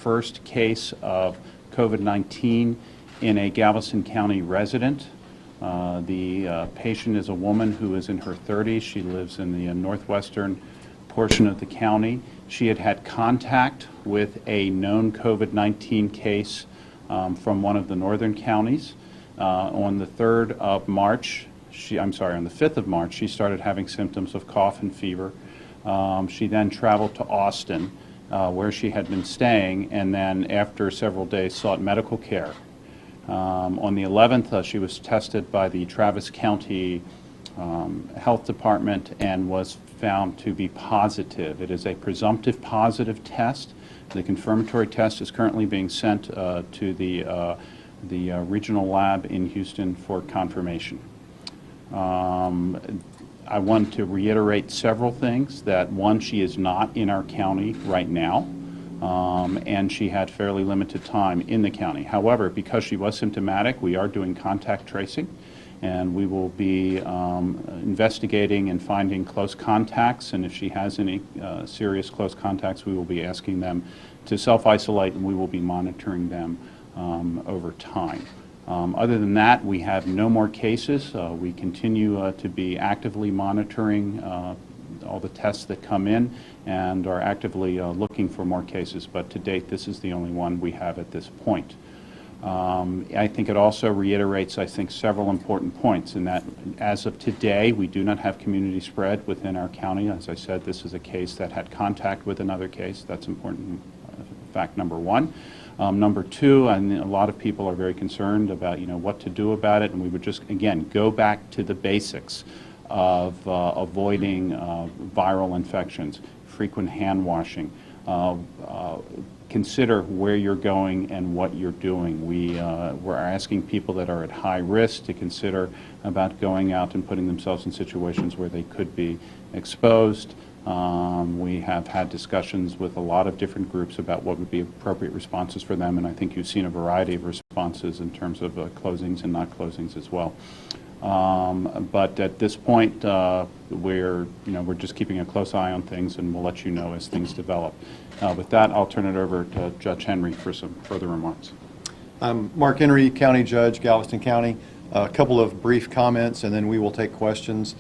first case of COVID-19 in a Galveston County resident. The patient is a woman who is in her 30s. She lives in the northwestern portion of the county. She had had contact with a known COVID-19 case from one of the northern counties. On the 3rd of March, on the 5th of March, she started having symptoms of cough and fever. She then traveled to Austin, where she had been staying, and then after several days sought medical care. On the 11th, she was tested by the Travis County Health Department and was found to be positive. It is a presumptive positive test. The confirmatory test is currently being sent to the regional lab in Houston for confirmation. I want to reiterate several things. That one, she is not in our county right now, and she had fairly limited time in the county. However, because she was symptomatic, we are doing contact tracing, and we will be investigating and finding close contacts, and if she has any serious close contacts, we will be asking them to self-isolate, and we will be monitoring them over time. Other than that, we have no more cases. We continue to be actively monitoring all the tests that come in and are actively looking for more cases, but to date this is the only one we have at this point. I think it also reiterates, several important points in that as of today we do not have community spread within our county. As I said, this is a case that had contact with another case. That's important, fact number one. Number two, and a lot of people are very concerned about what to do about it, and we would just again go back to the basics of avoiding viral infections, frequent hand washing. Consider where you're going and what you're doing. We're asking people that are at high risk to consider about going out and putting themselves in situations where they could be exposed. We have had discussions with a lot of different groups about what would be appropriate responses for them, and I think you've seen a variety of responses in terms of closings and not closings as well. But at this point, we're just keeping a close eye on things, and we'll let you know as things develop. With that, I'll turn it over to Judge Henry for some further remarks. Mark Henry, County Judge, Galveston County. A couple of brief comments, and then we will take questions.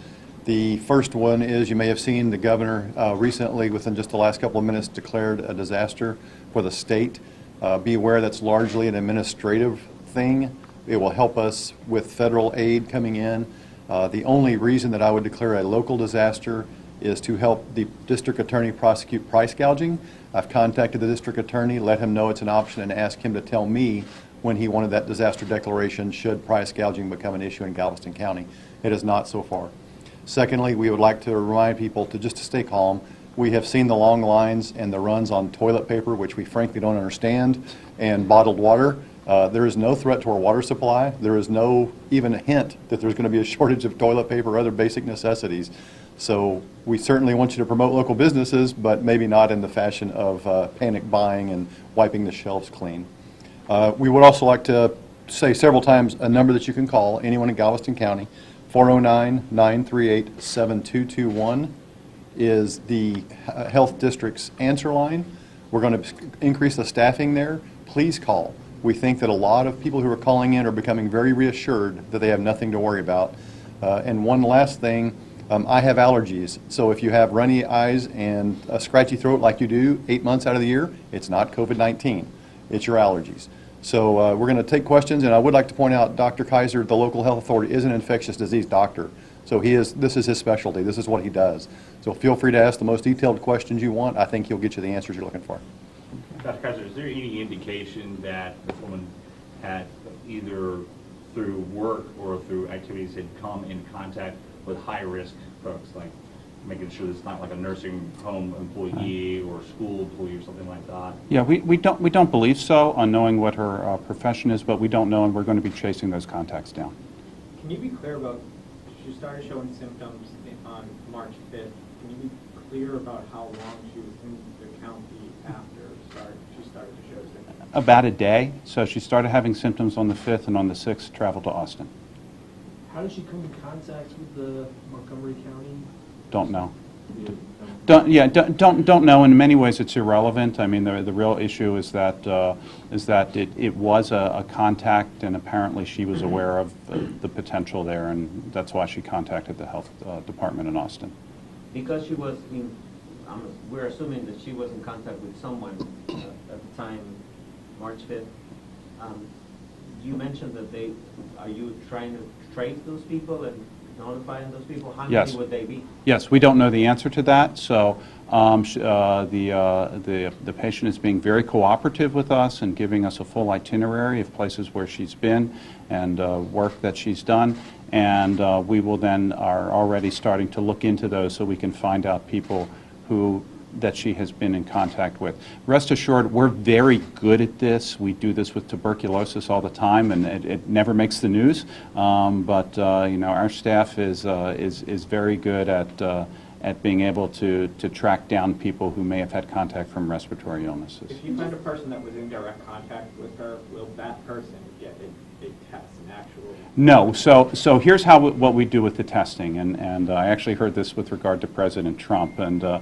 The first one is, you may have seen the governor recently, within just the last couple of minutes, declared a disaster for the state. Be aware that's largely an administrative thing. It will help us with federal aid coming in. The only reason that I would declare a local disaster is to help the district attorney prosecute price gouging. I've contacted the district attorney, let him know it's an option, and asked him to tell me when he wanted that disaster declaration should price gouging become an issue in Galveston County. It is not so far. Secondly, we would like to remind people to just to stay calm. We have seen the long lines and the runs on toilet paper, which we frankly don't understand, and bottled water. There is no threat to our water supply. There is no even a hint that there's going to be a shortage of toilet paper or other basic necessities. So we certainly want you to promote local businesses, but maybe not in the fashion of panic buying and wiping the shelves clean. We would also like to say several times a number that you can call, anyone in Galveston County. 409-938-7221 is the health district's answer line. We're going to increase the staffing there. Please call. We think that a lot of people who are calling in are becoming very reassured that they have nothing to worry about. And one last thing, I have allergies. So if you have runny eyes and a scratchy throat like you do 8 months out of the year, it's not COVID-19. It's your allergies. So we're going to take questions, and I would like to point out Dr. Kaiser, the local health authority, is an infectious disease doctor. So this is his specialty. This is what he does. So feel free to ask the most detailed questions you want. I think he'll get you the answers you're looking for. Dr. Kaiser, is there any indication that this woman had either through work or through activities had come in contact with high-risk folks, like making sure it's not like a nursing home employee or school employee or something like that? Yeah, we don't believe so on knowing what her profession is, but we don't know, and we're going to be chasing those contacts down. Can you be clear about, she started showing symptoms on March 5th. Can you be clear about how long she was in the county after she started to show symptoms? About a day. So she started having symptoms on the 5th, and on the 6th traveled to Austin. How did she come in contact with the Montgomery County? Don't know. Don't know. In many ways, it's irrelevant. I mean, the real issue is that it was a contact, and apparently she was aware of the potential there, and that's why she contacted the health department in Austin. Because she was in, we're assuming that she was in contact with someone at the time, March 5th. You mentioned that are you trying to trace those people and notifying those people? How Yes. many would they be? Yes, we don't know the answer to that, so the patient is being very cooperative with us and giving us a full itinerary of places where she's been and work that she's done, and we will then are already starting to look into those so we can find out people that she has been in contact with. Rest assured, we're very good at this. We do this with tuberculosis all the time, and it never makes the news. But you know, our staff is very good at being able to track down people who may have had contact from respiratory illnesses. If you find a person that was in direct contact with her, will that person get a test, an actual? No. So here's what we do with the testing, and I actually heard this with regard to President Trump. And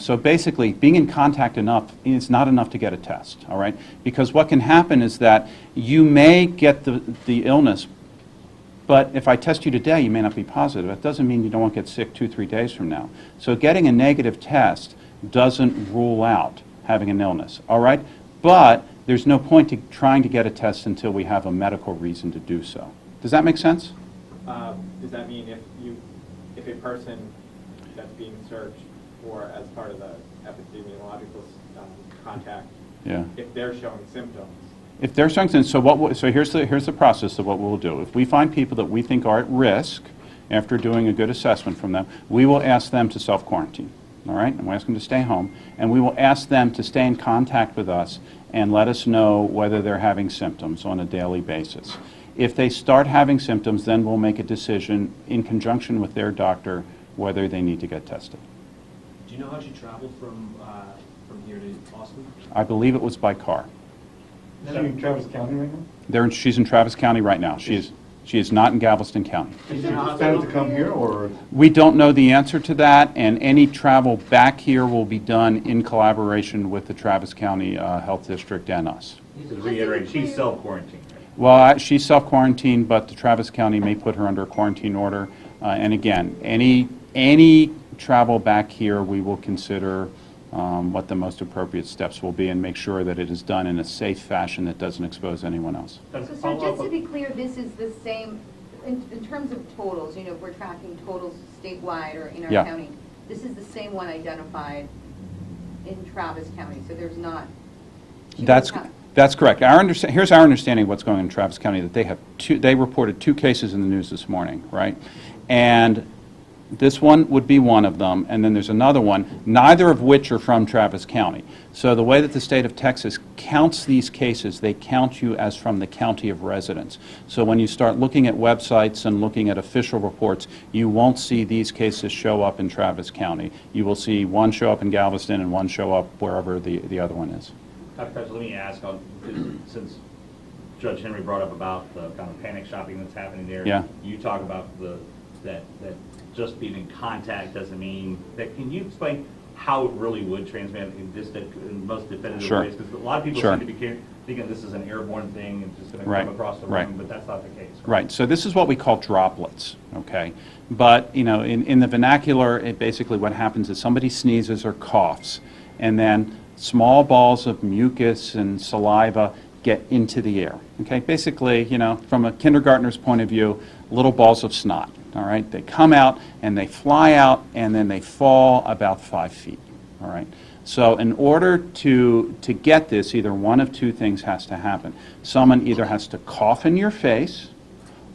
so basically, being in contact enough is not enough to get a test, all right? Because what can happen is that you may get the illness, but if I test you today, you may not be positive. It doesn't mean you don't get sick 2-3 days from now. So getting a negative test doesn't rule out having an illness, all right? But there's no point to trying to get a test until we have a medical reason to do so. Does that make sense? Does that mean if a person that's being searched for as part of the epidemiological contact, Yeah. if they're showing symptoms? If they're showing symptoms, so here's the process of what we'll do. If we find people that we think are at risk, after doing a good assessment from them, we will ask them to self-quarantine, all right? And we'll ask them to stay home, and we will ask them to stay in contact with us and let us know whether they're having symptoms on a daily basis. If they start having symptoms, then we'll make a decision in conjunction with their doctor whether they need to get tested. Do you know how she traveled from here to Austin? I believe it was by car. Is she in Travis County right now? She's in Travis County right now. She is not in Galveston County. Is she expected to come here, or? We don't know the answer to that, and any travel back here will be done in collaboration with the Travis County Health District and us. To reiterate, she's self-quarantined. Well, she's self-quarantined, but the Travis County may put her under a quarantine order. And again, any travel back here, we will consider what the most appropriate steps will be and make sure that it is done in a safe fashion that doesn't expose anyone else. So just to be clear, this is the same, in terms of totals, you know, if we're tracking totals statewide or in our Yeah. county, this is the same one identified in Travis County, so there's not. That's correct. Here's our understanding of what's going on in Travis County, that they reported 2 cases in the news this morning, right? And this one would be one of them, and then there's another one, neither of which are from Travis County. So the way that the state of Texas counts these cases, they count you as from the county of residence. So when you start looking at websites and looking at official reports, you won't see these cases show up in Travis County. You will see one show up in Galveston and one show up wherever the other one is. Dr. Krebs, let me ask, since Judge Henry brought up about the kind of panic shopping that's happening there. Yeah. You talk about that just being in contact doesn't mean that. Can you explain how it really would transmit in most definitive Sure. ways? Because a lot of people Sure. seem to be thinking this is an airborne thing and just going to Right. come across the Right. room, but that's not the case. Right, so this is what we call droplets, okay? But, you know, in the vernacular, basically what happens is somebody sneezes or coughs, and then small balls of mucus and saliva get into the air, okay? Basically, you know, from a kindergartner's point of view, little balls of snot, all right? They come out, and they fly out, and then they fall about 5 feet, all right? So in order to get this, either one of 2 things has to happen. Someone either has to cough in your face,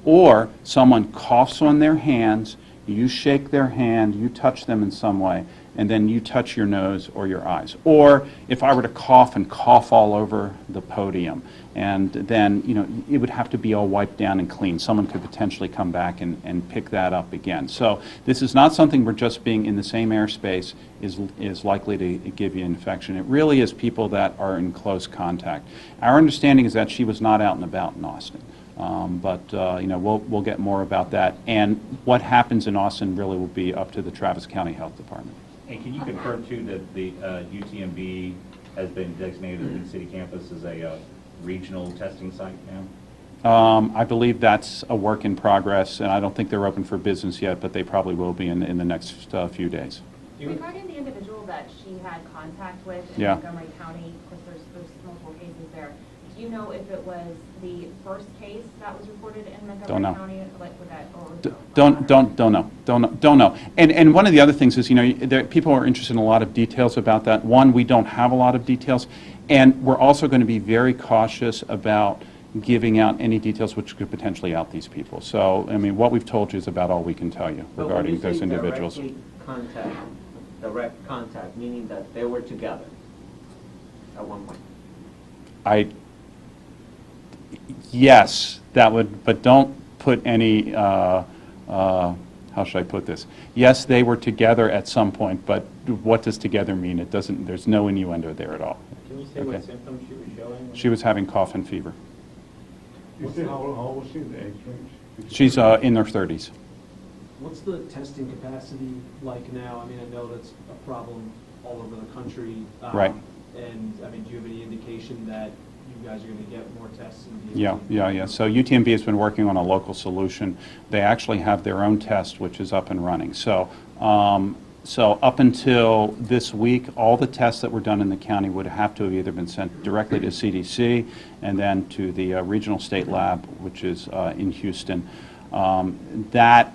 or someone coughs on their hands, you shake their hand, you touch them in some way, and then you touch your nose or your eyes. Or if I were to cough and cough all over the podium, and then, you know, it would have to be all wiped down and clean. Someone could potentially come back and pick that up again. So this is not something where just being in the same airspace is likely to give you infection. It really is people that are in close contact. Our understanding is that she was not out and about in Austin. But, we'll get more about that. And what happens in Austin really will be up to the Travis County Health Department. And can you confirm too that the UTMB has been designated as the city campus as a regional testing site now? I believe that's a work in progress, and I don't think they're open for business yet, but they probably will be in the next few days. Regarding the individual that she had contact with in Yeah. Montgomery County, of course, there's multiple cases there. Do you know if it was the first case that was reported in Don't Montgomery know. County? Like, with that, or Don't know. And one of the other things is, people are interested in a lot of details about that. One, we don't have a lot of details, and we're also going to be very cautious about giving out any details which could potentially out these people. So, I mean, what we've told you is about all we can tell you But when regarding you say those individuals. Direct contact, meaning that they were together at one point. Yes, that would, but don't put any, how should I put this? Yes, they were together at some point, but what does together mean? It doesn't, there's no innuendo there at all. Can you say Okay. what symptoms she was showing? She was having cough and fever. You say how old was she, the age range? She's in her 30s. What's the testing capacity like now? I mean, I know that's a problem all over the country. Right. And, I mean, do you have any indication that you guys are going to get more tests? And be Yeah. able to- So UTMB has been working on a local solution. They actually have their own test, which is up and running. So up until this week, all the tests that were done in the county would have to have either been sent directly to CDC and then to the regional state lab, which is in Houston. That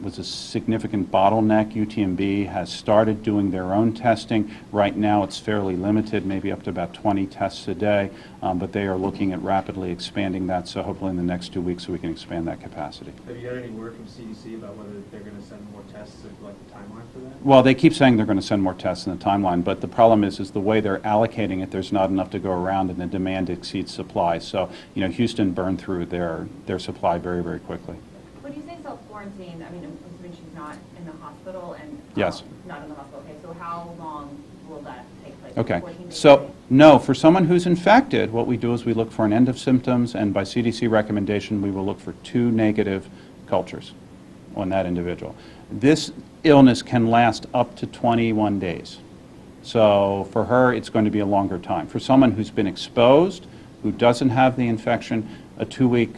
was a significant bottleneck. UTMB has started doing their own testing. Right now it's fairly limited, maybe up to about 20 tests a day, but they are looking at rapidly expanding that, so hopefully in the next 2 weeks we can expand that capacity. Have you got any word from CDC about whether they're going to send more tests, or like the timeline for that? Well, they keep saying they're going to send more tests in the timeline, but the problem is the way they're allocating it, there's not enough to go around and the demand exceeds supply. So, Houston burned through their supply very, very quickly. when you say self-quarantine, I mean, I'm assuming she's not in the hospital and. Yes. Not in the hospital, okay, so how long will that take place? Okay, 14 days? so, no, for someone who's infected, what we do is we look for an end of symptoms, and by CDC recommendation, we will look for 2 negative cultures on that individual. This illness can last up to 21 days. So for her, it's going to be a longer time. For someone who's been exposed, who doesn't have the infection, a 2-week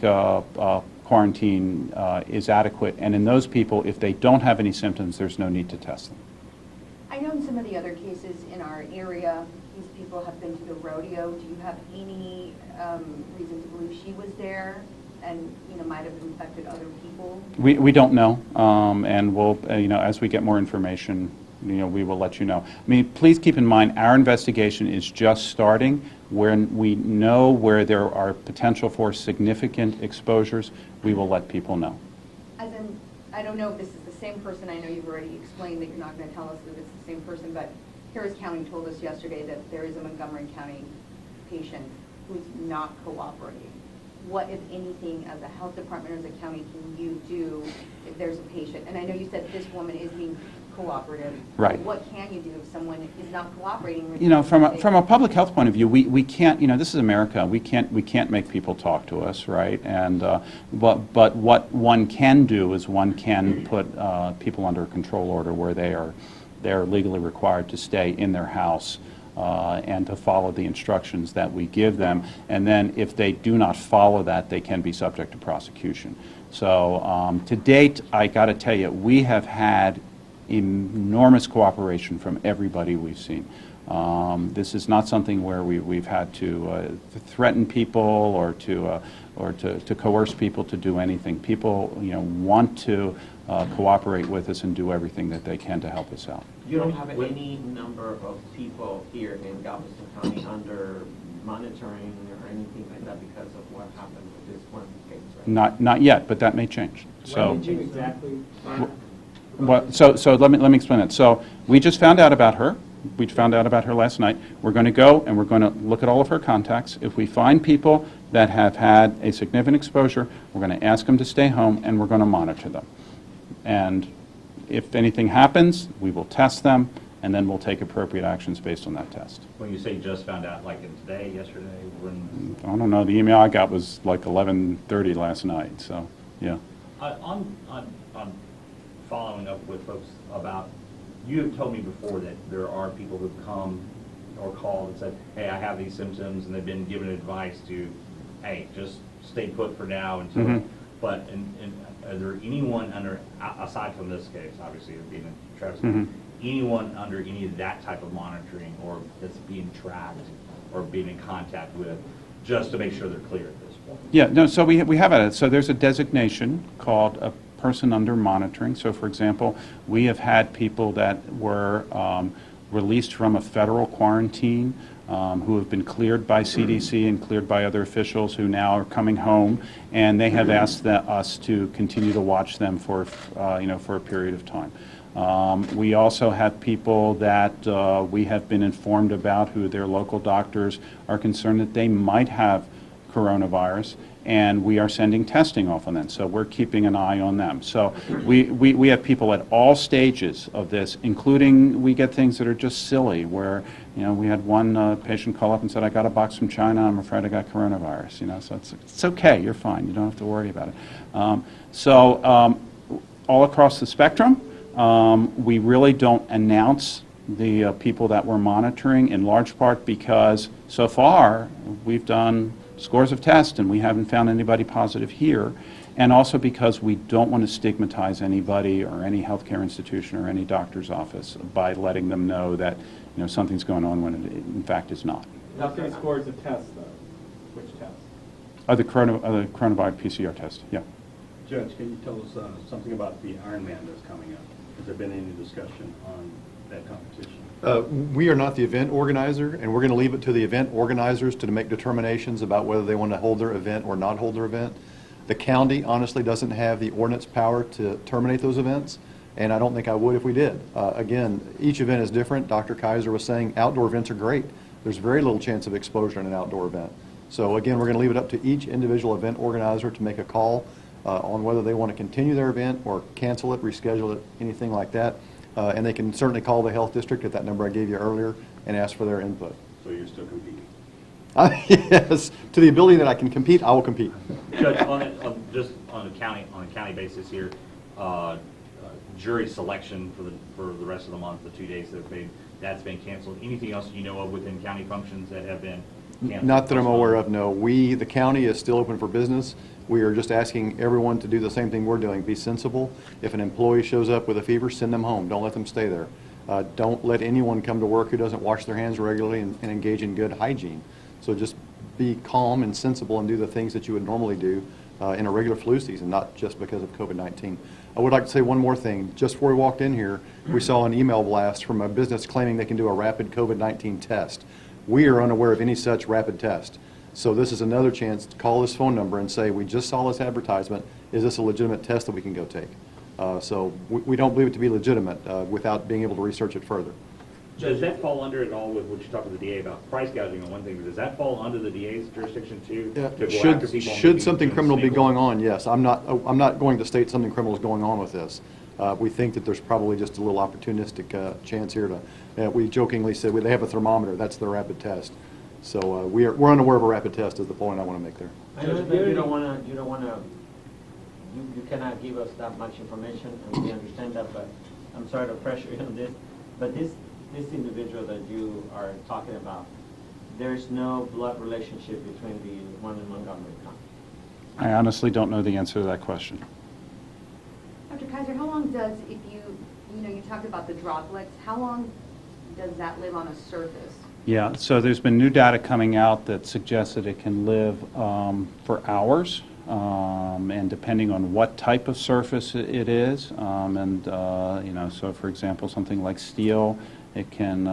quarantine is adequate. And in those people, if they don't have any symptoms, there's no need to test them. I know in some of the other cases in our area, these people have been to the rodeo. Do you have any reason to believe she was there and, might have infected other people? We don't know, and we'll, as we get more information, we will let you know. I mean, please keep in mind, our investigation is just starting. When we know where there are potential for significant exposures, we will let people know. As in, I don't know if this is the same person. I know you've already explained that you're not going to tell us that it's the same person, but Harris County told us yesterday that there is a Montgomery County patient who's not cooperating. What, if anything, as a health department or as a county, can you do if there's a patient? And I know you said this woman is being cooperative. Right. What can you do if someone is not cooperating with From a public health point of view, we can't, this is America, we can't make people talk to us, right? And, but what one can do is one can put people under a control order where they're legally required to stay in their house and to follow the instructions that we give them. And then if they do not follow that, they can be subject to prosecution. So to date, I got to tell you, we have had enormous cooperation from everybody we've seen. This is not something where we've had to threaten people or to coerce people to do anything. People, want to cooperate with us and do everything that they can to help us out. You don't have any number of people here in Galveston County under monitoring or anything like that because of what happened with this one case, right? Not yet, but that may change. So. When did you exactly find Well, so let me explain it. So we just found out about her. We found out about her last night. We're going to go and we're going to look at all of her contacts. If we find people that have had a significant exposure, we're going to ask them to stay home and we're going to monitor them. And if anything happens, we will test them and then we'll take appropriate actions based on that test. When you say just found out, like in today, yesterday, when? I don't know, the email I got was like 11:30 last night, so, yeah. On following up with folks about, you have told me before that there are people who've come or called and said, hey, I have these symptoms, and they've been given advice to, hey, just stay put for now until, Mhm. but, and are there anyone under, aside from this case, obviously, it being in Travis, Mhm. anyone under any of that type of monitoring or that's being tracked or being in contact with, just to make sure they're clear at this point? Yeah, no, so we have it. So there's a designation called a person under monitoring. So for example, we have had people that were released from a federal quarantine who have been cleared by CDC and cleared by other officials who now are coming home, and they have asked us to continue to watch them for, for a period of time. We also have people that we have been informed about who their local doctors are concerned that they might have coronavirus, and we are sending testing off on them. So we're keeping an eye on them. So we have people at all stages of this, including we get things that are just silly, where, we had one patient call up and said, I got a box from China, I'm afraid I got coronavirus, so it's okay, you're fine, you don't have to worry about it. All across the spectrum, we really don't announce the people that we're monitoring, in large part because so far we've done scores of tests and we haven't found anybody positive here, and also because we don't want to stigmatize anybody or any healthcare institution or any doctor's office by letting them know that something's going on when it in fact is not. Nothing scores of tests, though. Which test? The coronavirus PCR test, yeah. Judge, can you tell us something about the Ironman that's coming up? Has there been any discussion on that competition? We are not the event organizer, and we're going to leave it to the event organizers to make determinations about whether they want to hold their event or not hold their event. The county honestly doesn't have the ordinance power to terminate those events, and I don't think I would if we did. Again, each event is different. Dr. Kaiser was saying outdoor events are great. There's very little chance of exposure in an outdoor event. So again, we're going to leave it up to each individual event organizer to make a call on whether they want to continue their event or cancel it, reschedule it, anything like that. And they can certainly call the health district at that number I gave you earlier and ask for their input. So you're still competing? Yes, to the ability that I can compete, I will compete. Judge, just on a county basis here, jury selection for the rest of the month, the 2 days that's been canceled. Anything else you know of within county functions that have been canceled? Not that I'm aware of, no. The county is still open for business. We are just asking everyone to do the same thing we're doing, be sensible. If an employee shows up with a fever, send them home. Don't let them stay there. Don't let anyone come to work who doesn't wash their hands regularly and engage in good hygiene. So just be calm and sensible and do the things that you would normally do in a regular flu season, not just because of COVID-19. I would like to say one more thing. Just before we walked in here, we saw an email blast from a business claiming they can do a rapid COVID-19 test. We are unaware of any such rapid test. So this is another chance to call this phone number and say, we just saw this advertisement. Is this a legitimate test that we can go take? So we don't believe it to be legitimate without being able to research it further. Does that fall under it all with what you talked to the DA about price gouging on one thing? Does that fall under the DA's jurisdiction too? To go after people Should something doing criminal be sneakers? going on, yes. I'm not going to state something criminal is going on with this. We think that there's probably just a little opportunistic chance here to, we jokingly said they have a thermometer, that's the rapid test. So we're unaware of a rapid test is the point I want to make there. I know that you don't want to, you cannot give us that much information, and we understand that, but I'm sorry to pressure you on this, but this individual that you are talking about, there's no blood relationship between the one in Montgomery County. I honestly don't know the answer to that question. Dr. Kaiser, how long does, if you talked about the droplets, how long does that live on a surface? Yeah, so there's been new data coming out that suggests that it can live for hours, and depending on what type of surface it is, so for example, something like steel, it can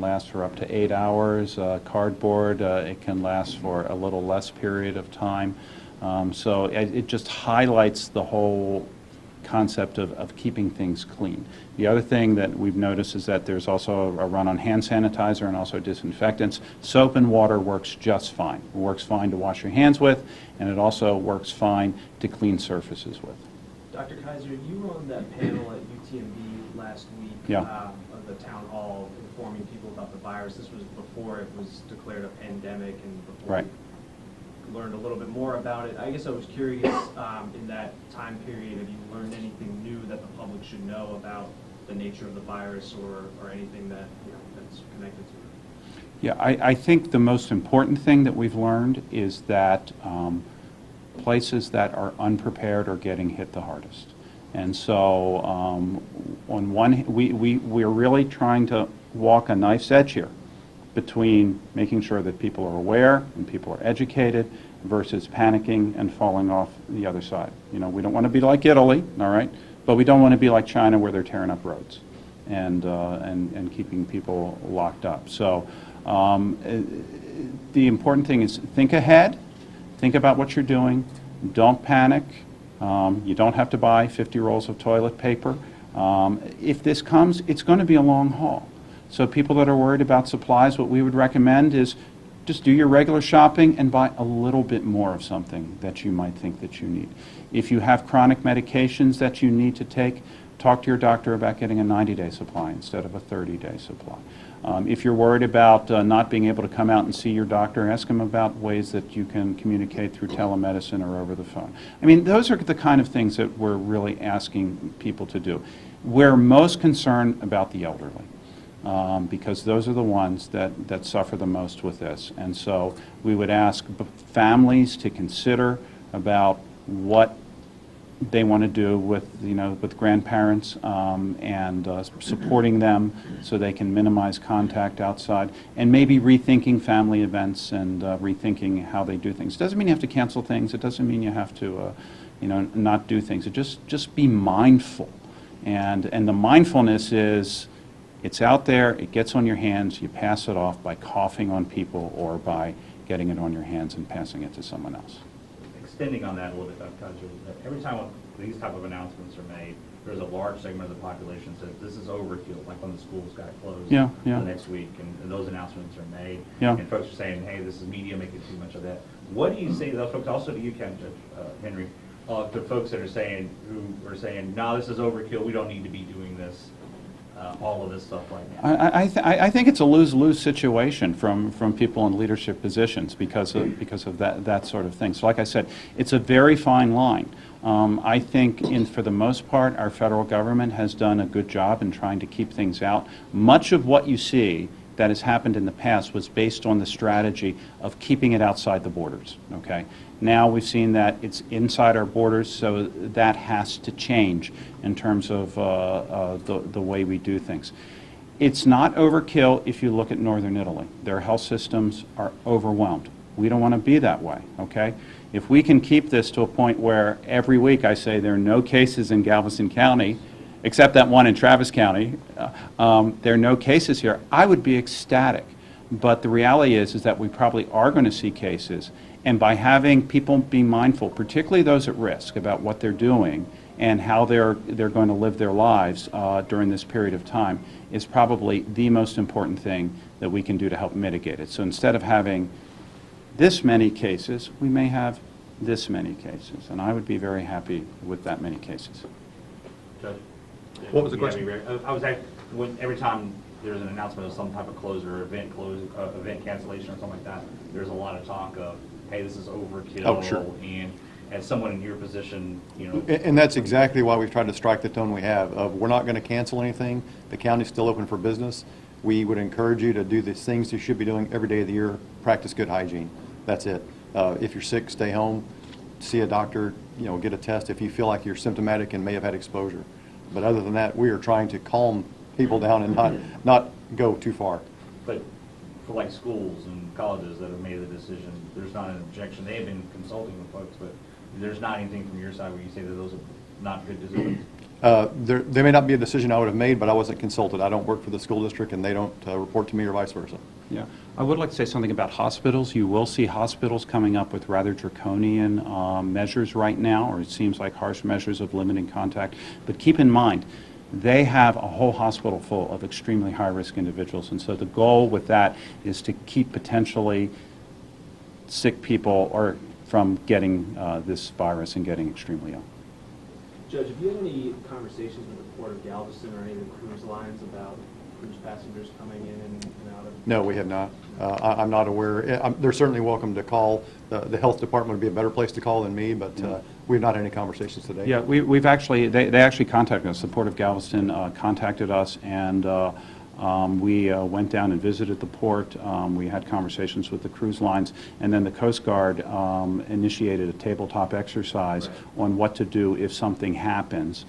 last for up to 8 hours. Cardboard, it can last for a little less period of time. So it just highlights the whole concept of keeping things clean. The other thing that we've noticed is that there's also a run on hand sanitizer and also disinfectants. Soap and water works just fine. It works fine to wash your hands with, and it also works fine to clean surfaces with. Dr. Kaiser, you were on that panel at UTMB last week. Yeah. Of the town hall informing people about the virus. This was before it was declared a pandemic and before Right. we learned a little bit more about it. I guess I was curious, in that time period, have you learned anything new that the public should know about the nature of the virus or anything that, that's connected to it? Yeah, I think the most important thing that we've learned is that places that are unprepared are getting hit the hardest. And so on one, we're really trying to walk a knife's edge here between making sure that people are aware and people are educated versus panicking and falling off the other side. You know, we don't want to be like Italy, all right, but we don't want to be like China where they're tearing up roads and keeping people locked up. So the important thing is think ahead, think about what you're doing, don't panic. You don't have to buy 50 rolls of toilet paper. If this comes, it's going to be a long haul. So people that are worried about supplies, what we would recommend is just do your regular shopping and buy a little bit more of something that you might think that you need. If you have chronic medications that you need to take, talk to your doctor about getting a 90-day supply instead of a 30-day supply. If you're worried about not being able to come out and see your doctor, ask him about ways that you can communicate through telemedicine or over the phone. I mean, those are the kind of things that we're really asking people to do. We're most concerned about the elderly because those are the ones that suffer the most with this. And so we would ask families to consider about what they want to do with, with grandparents and supporting them so they can minimize contact outside, and maybe rethinking family events and rethinking how they do things. It doesn't mean you have to cancel things. It doesn't mean you have to, not do things. It just be mindful, and the mindfulness is it's out there. It gets on your hands. You pass it off by coughing on people or by getting it on your hands and passing it to someone else. Extending on that a little bit, Dr. Kaiser, every time these type of announcements are made, there's a large segment of the population that says this is overkill, like when the schools got closed Yeah. the next week, and those announcements are made, Yeah. and folks are saying, hey, this is media making too much of that. What do you say to those folks, also to you, Henry, to folks that are saying, no, this is overkill, we don't need to be doing this, all of this stuff right now? I think it's a lose-lose situation from people in leadership positions because of that sort of thing. So like I said, it's a very fine line. I think for the most part, our federal government has done a good job in trying to keep things out. Much of what you see that has happened in the past was based on the strategy of keeping it outside the borders, okay? Now we've seen that it's inside our borders, so that has to change in terms of the way we do things. It's not overkill if you look at northern Italy. Their health systems are overwhelmed. We don't want to be that way, okay? If we can keep this to a point where every week I say there are no cases in Galveston County, except that one in Travis County, there are no cases here, I would be ecstatic. But the reality is that we probably are going to see cases, and by having people be mindful, particularly those at risk, about what they're doing and how they're going to live their lives during this period of time is probably the most important thing that we can do to help mitigate it. So instead of having this many cases, we may have this many cases, and I would be very happy with that many cases. Judge? What was the Do you have question? any I was at, every time there's an announcement of some type of closure or event cancellation or something like that, there's a lot of talk of, hey, this is overkill. Oh, sure. And as someone in your position, And that's exactly why we've tried to strike the tone we have of we're not going to cancel anything. The county's still open for business. We would encourage you to do the things you should be doing every day of the year. Practice good hygiene. That's it. If you're sick, stay home. See a doctor. Get a test if you feel like you're symptomatic and may have had exposure. But other than that, we are trying to calm people down and not go too far. but for like schools and colleges that have made the decision, there's not an objection. They have been consulting with folks, but there's not anything from your side where you say that those are not good decisions? There may not be a decision I would have made, but I wasn't consulted. I don't work for the school district, and they don't report to me or vice versa. Yeah, I would like to say something about hospitals. You will see hospitals coming up with rather draconian measures right now, or it seems like harsh measures of limiting contact. But keep in mind, they have a whole hospital full of extremely high-risk individuals, and so the goal with that is to keep potentially sick people or from getting this virus and getting extremely ill. Judge, have you had any conversations with the Port of Galveston or any of the cruise lines about cruise passengers coming in and out of? No, we have not. I'm not aware. They're certainly welcome to call. The health department would be a better place to call than me, but we've not had any conversations today. Yeah, we've actually, they actually contacted us. The Port of Galveston contacted us, and we went down and visited the port. We had conversations with the cruise lines, and then the Coast Guard initiated a tabletop exercise on what to do if something happens.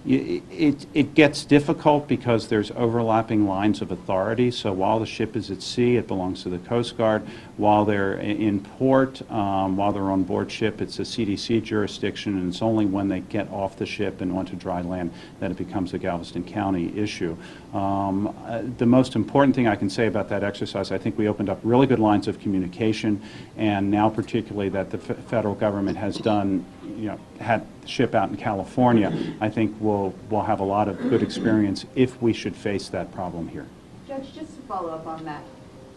It gets difficult because there's overlapping lines of authority. So while the ship is at sea, it belongs to the Coast Guard. While they're in port, while they're on board ship, it's a CDC jurisdiction, and it's only when they get off the ship and onto dry land that it becomes a Galveston County issue. The most important thing I can say about that exercise, I think we opened up really good lines of communication, and now particularly that the federal government has done, had the ship out in California, I think we'll have a lot of good experience if we should face that problem here. Judge, just to follow up on that,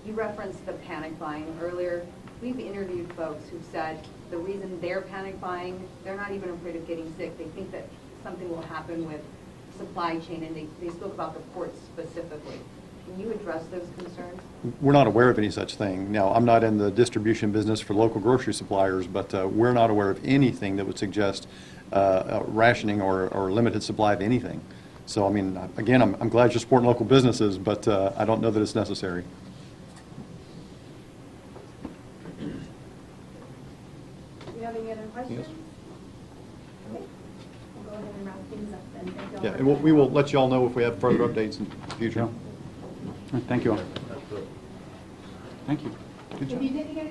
you referenced the panic buying earlier. We've interviewed folks who've said the reason they're panic buying, they're not even afraid of getting sick. They think that something will happen with supply chain, and they spoke about the port specifically. Can you address those concerns? We're not aware of any such thing. Now, I'm not in the distribution business for local grocery suppliers, but we're not aware of anything that would suggest rationing or limited supply of anything. So, I mean, again, I'm glad you're supporting local businesses, but I don't know that it's necessary. Do you have any other questions? Okay, we'll go ahead and wrap things up then. Thank you all Yeah, very and we much. will let you all know if we have further updates in the future. Thank you all. Thank you. Good If job. you didn't get a